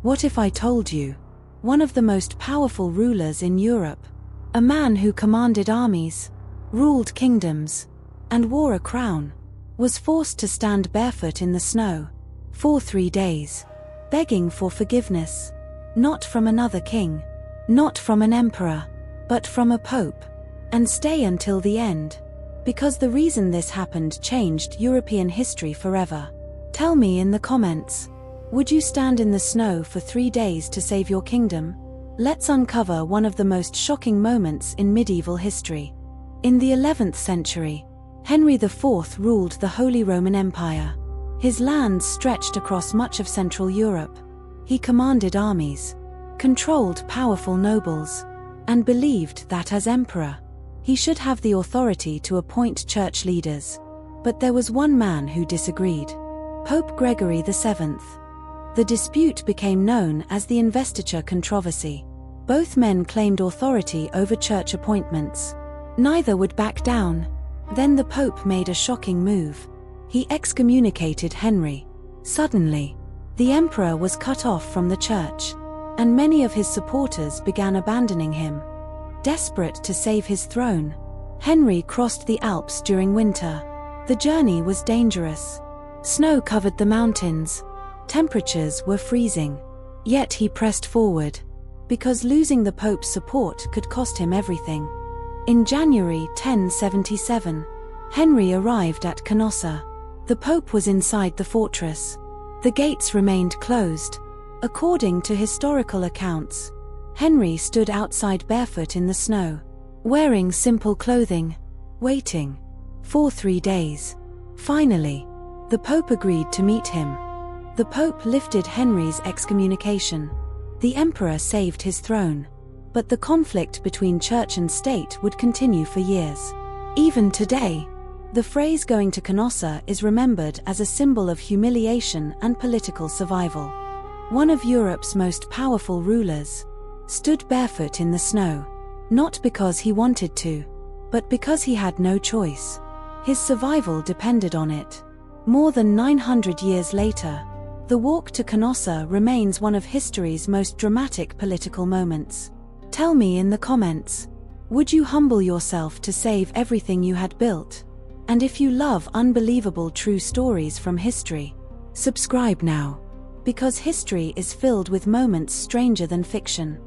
What if I told you? One of the most powerful rulers in Europe, a man who commanded armies, ruled kingdoms, and wore a crown, was forced to stand barefoot in the snow for 3 days, begging for forgiveness, not from another king, not from an emperor, but from a pope, and stay until the end, because the reason this happened changed European history forever. Tell me in the comments, would you stand in the snow for 3 days to save your kingdom? Let's uncover one of the most shocking moments in medieval history. In the 11th century, Henry IV ruled the Holy Roman Empire. His lands stretched across much of Central Europe. He commanded armies, controlled powerful nobles, and believed that as emperor, he should have the authority to appoint church leaders. But there was one man who disagreed: Pope Gregory VII. The dispute became known as the Investiture controversy. Both men claimed authority over church appointments. Neither would back down. Then the Pope made a shocking move. He excommunicated Henry. Suddenly, the emperor was cut off from the church, and many of his supporters began abandoning him. Desperate to save his throne, Henry crossed the Alps during winter. The journey was dangerous. Snow covered the mountains. Temperatures were freezing. Yet he pressed forward, because losing the Pope's support could cost him everything. In January 1077, Henry arrived at Canossa. The Pope was inside the fortress. The gates remained closed. According to historical accounts, Henry stood outside barefoot in the snow, wearing simple clothing, waiting for 3 days. Finally, the Pope agreed to meet him. The Pope lifted Henry's excommunication. The emperor saved his throne. But the conflict between church and state would continue for years. Even today, the phrase "going to Canossa" is remembered as a symbol of humiliation and political survival. One of Europe's most powerful rulers stood barefoot in the snow, not because he wanted to, but because he had no choice. His survival depended on it. More than 900 years later, the walk to Canossa remains one of history's most dramatic political moments. Tell me in the comments, would you humble yourself to save everything you had built? And if you love unbelievable true stories from history, subscribe now, because history is filled with moments stranger than fiction.